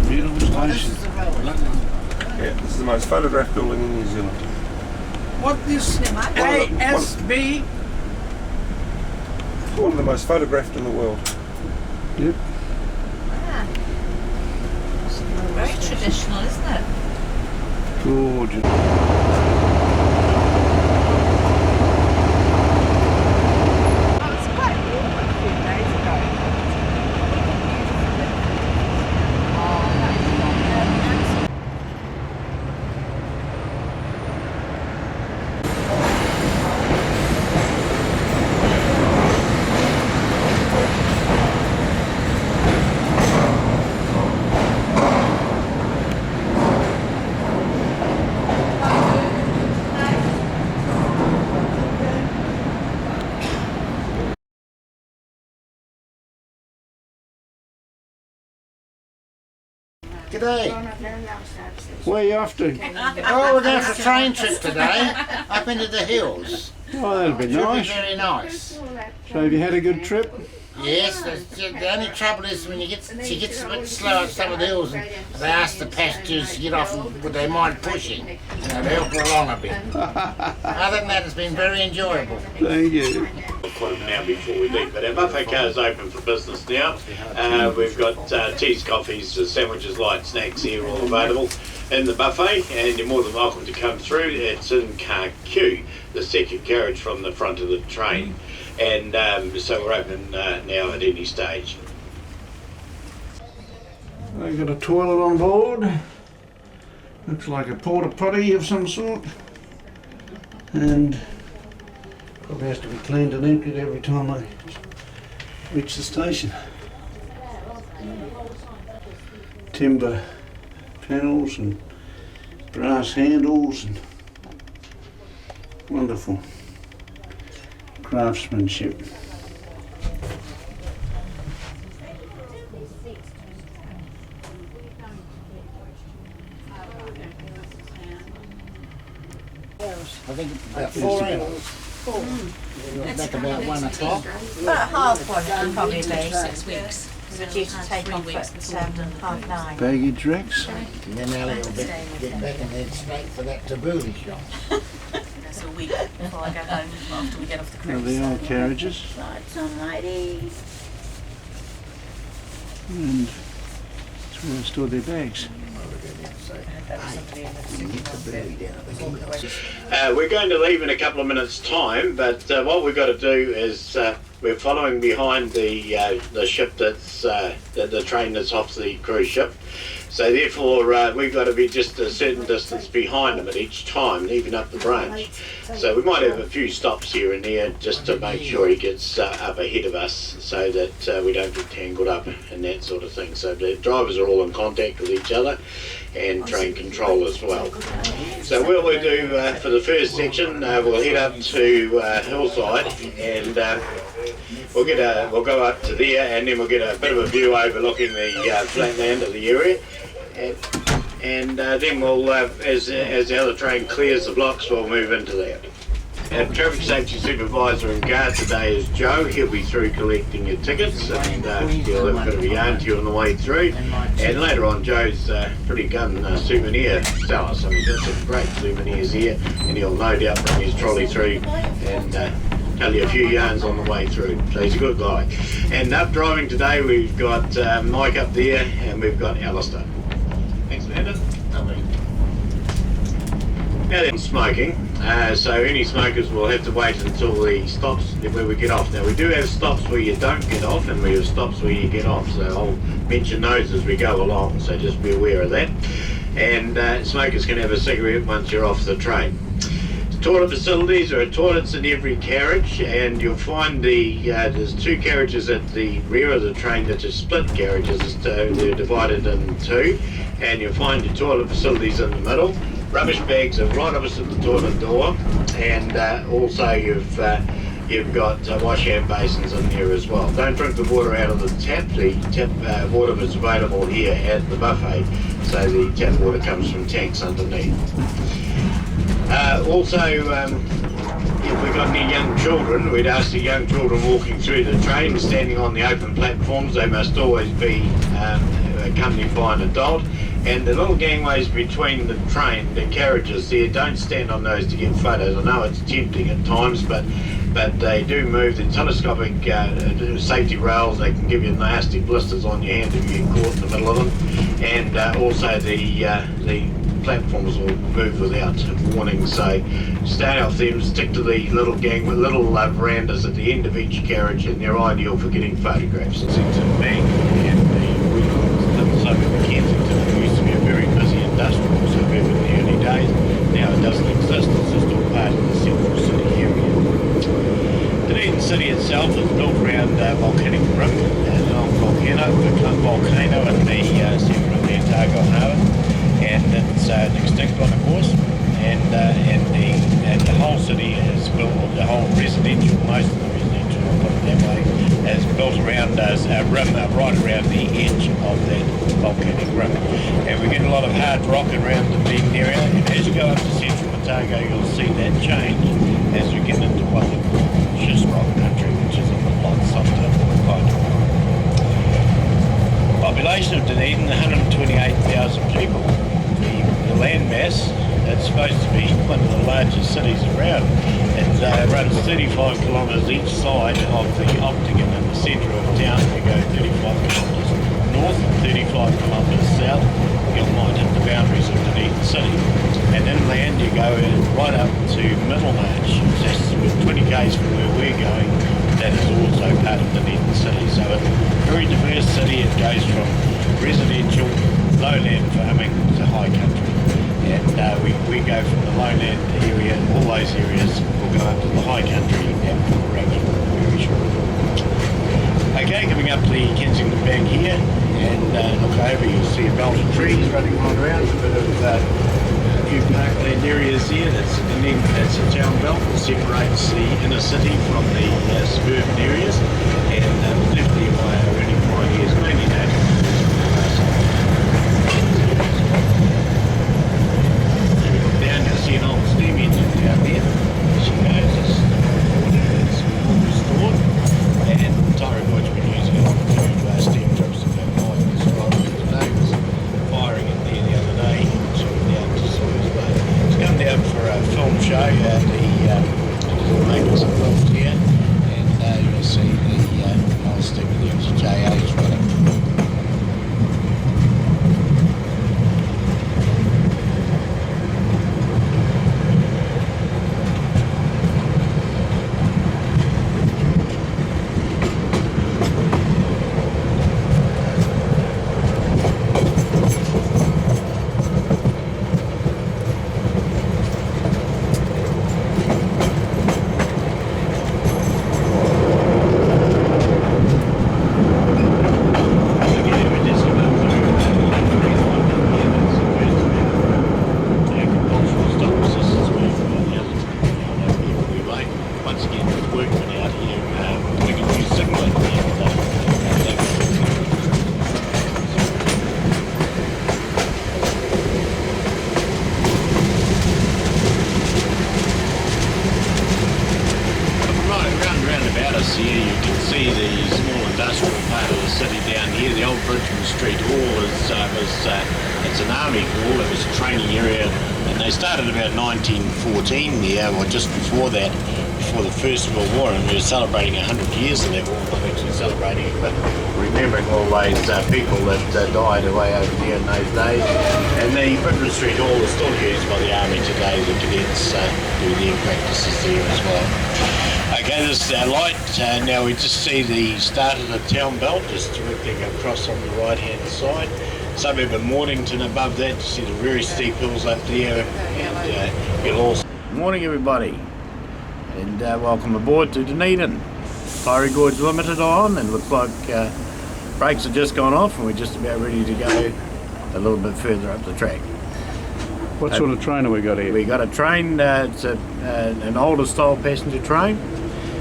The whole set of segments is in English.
Beautiful station. Yeah, this is the most photographed building in New Zealand. What is ASB? One of the most photographed in the world. Yep. Very traditional, isn't it? Gorgeous. G'day. Where are you off to? Oh, we're going for a train trip today, up into the hills. Oh, that'll be Should nice. be very nice. So have you had a good trip? Yes, the only trouble is when she gets a bit slow at some of the hills and they ask the passengers to get off and would they mind pushing, to help her along a bit. Other than that, it's been very enjoyable. Thank you. Now before we leave, but our buffet car is open for business now. We've got teas, coffees, sandwiches, light snacks here all available in the buffet, and you're more than welcome to come through. It's in car Q, the second carriage from the front of the train, and so we're open now at any stage. They've got a toilet on board. Looks like a porta potty of some sort, and probably has to be cleaned and emptied every time I reach the station. Timber panels and brass handles and wonderful craftsmanship. I think it's about 4 hours. Back about 1 o'clock. About half one, it'll probably be 6 weeks. We're due to take off at 9:30. Baggage racks. And then Ellie will get back and head straight for that tabbouleh shop. That's a week before I go home after we get off the Now cruise. the old carriages. Lights on, ladies. And that's where they store their bags. We're going to leave in a couple of minutes' time, but what we've got to do is we're following behind the ship that's the train that's off the cruise ship. So therefore we've got to be just a certain distance behind them at each time, leaving up the branch. So we might have a few stops here and there just to make sure he gets up ahead of us so that we don't get tangled up and that sort of thing. So the drivers are all in contact with each other and train control as well. So what we'll do for the first section, we'll head up to Hillside and we'll go up to there and then we'll get a bit of a view overlooking the flat land of the area. And then we'll, as the other train clears the blocks, we'll move into that. Our traffic safety supervisor and guard today is Joe. He'll be through collecting your tickets and he'll have a bit of a yarn to you on the way through. And later on, Joe's pretty gun souvenir seller, so he's got some great souvenirs here, and he'll no doubt bring his trolley through and tell you a few yarns on the way through. So he's a good guy. And up driving today, we've got Mike up there and we've got Alistair. Thanks, Amanda. Now then, smoking. So any smokers will have to wait until the stops where we get off. Now we do have stops where you don't get off and we have stops where you get off. So I'll mention those as we go along, so just be aware of that. And smokers can have a cigarette once you're off the train. Toilet facilities, there are toilets in every carriage, and you'll find there's 2 carriages at the rear of the train that are split carriages, so they're divided in 2, and you'll find your toilet facilities in the middle. Rubbish bags are right opposite the toilet door, and also you've got wash hand basins in there as well. Don't drink the water out of the tap. The tap water is available here at the buffet, so the tap water comes from tanks underneath. Also, if we've got any young children, we'd ask the young children walking through the train, standing on the open platforms, they must always be accompanied by an adult. And the little gangways between the train, the carriages there, don't stand on those to get photos. I know it's tempting at times, but they do move. The telescopic safety rails, they can give you nasty blisters on your hand if you get caught in the middle of them. And also the platforms will move without warning, so stay off them, stick to the little verandas at the end of each carriage, and they're ideal for getting photographs. Kensington Bank and the suburb of Kensington used to be a very busy industrial suburb in the early days. Now it doesn't exist, it's just all part of the central city area. Dunedin city itself is built around volcanic rim, an old volcano in the centre of the Otago Harbour. And it's extinct on the course, and the whole city is built, the whole residential, most of the residential, I'll put it that way, is built around a rim, right around the edge of that volcanic rim. And we get a lot of hard rock around the Dunedin area, and as you go up to central Otago, you'll see that change as you get into what they call schist rock country, which is a lot softer kind of rock. Population of Dunedin, 128,000 people. The landmass, it's supposed to be one of the largest cities around. It runs 35 kilometres each side of the octagon in the centre of town. You go 35 kilometres north and 35 kilometres south, you might hit the boundaries of Dunedin city. And inland you go right up to Middlemarch, just 20 k's from where we're going. That is also part of Dunedin city. So it's a very diverse city. It goes from residential, lowland farming to high country. And we go from the lowland area, all those areas will go up to the high country and Rangi very shortly. Okay, coming up to the Kensington Bank here, and look over, you'll see a belt of trees running right around, a bit of a few parkland areas there. That's a town belt that separates the inner city from the suburban areas, and definitely my running point here is mainly natural. See an old steam engine down there. She goes, it's restored, and Taieri Gorge has been using it to steam trips to that mine. This rivalry today was firing it there the other day, sort of down to Sawyers Bay. It's come down for a film show, the makers of films here, and you'll see the old steam engine JA's running. It's an army hall. It was a training area, and they started about 1914 there, or just before that, before the First World War, and we were celebrating 100 years of that war. Not actually celebrating it, but remembering all those people that died away over there in those days. And the Britain Street Hall is still used by the army today. The cadets do their practices there as well. Okay, this is our light. Now we just see the start of the town belt, just directly across on the right-hand side. Suburb of Mornington above that. You see the very steep hills up there. And you'll also... Good morning, everybody, and welcome aboard to Dunedin. Taieri Gorge Limited on, and looks like brakes have just gone off, and we're just about ready to go a little bit further up the track. What sort of train have we got here? We got a train. It's an older style passenger train,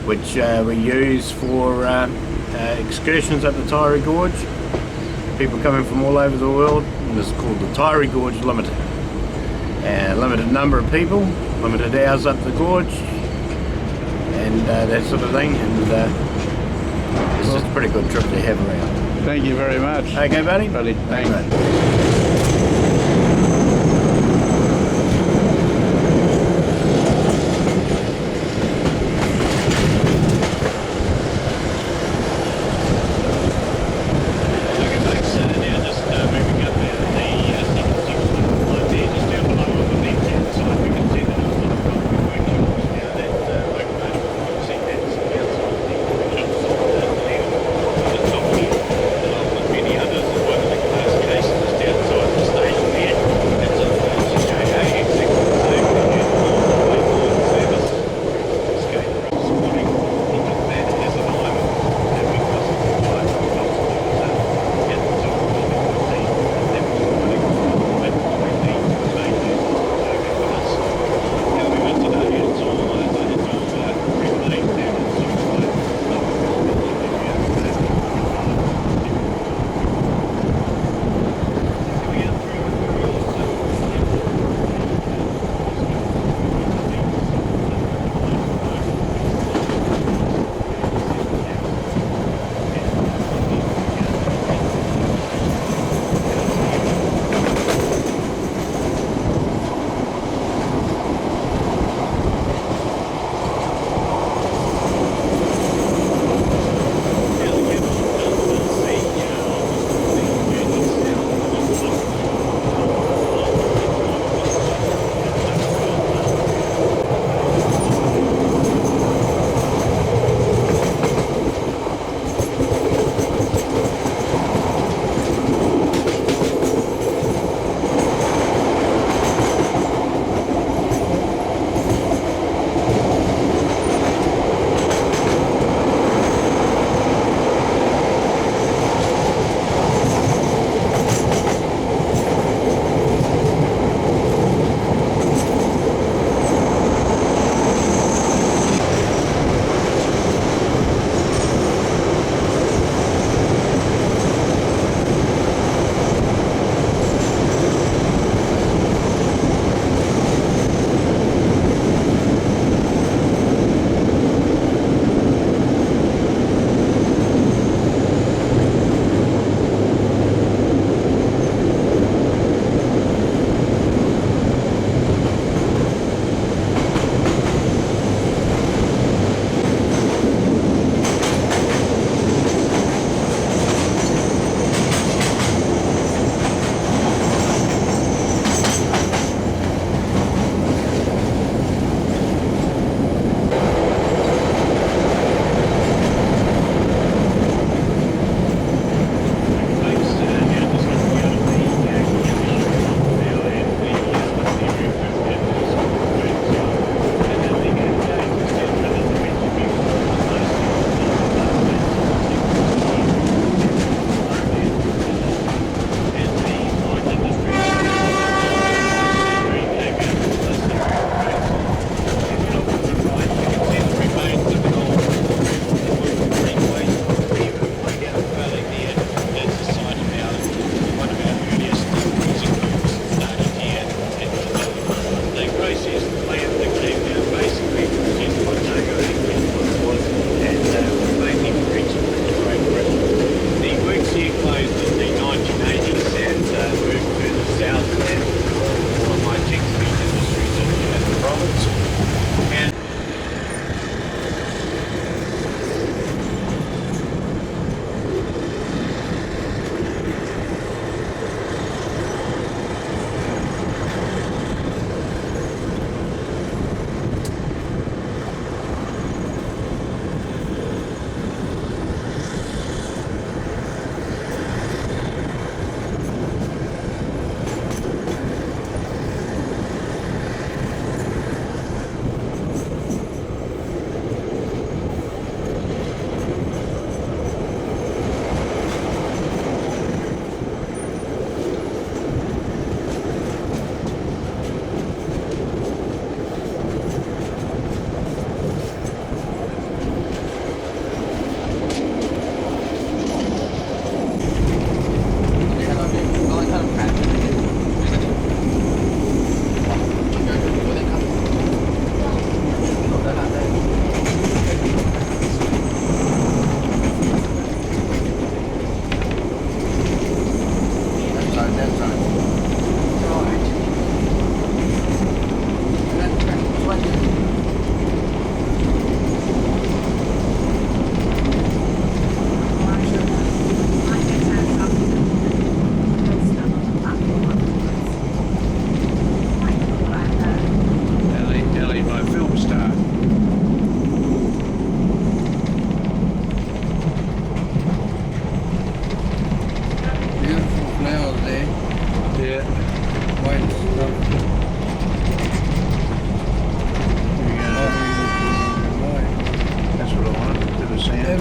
which we use for excursions up the Taieri Gorge. People coming from all over the world, and this is called the Taieri Gorge Limited. Limited number of people, limited hours up the gorge, and that sort of thing, and it's just a pretty good trip to have around. Thank you very much. Okay, buddy? Buddy, thanks. Mate.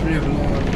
never lied.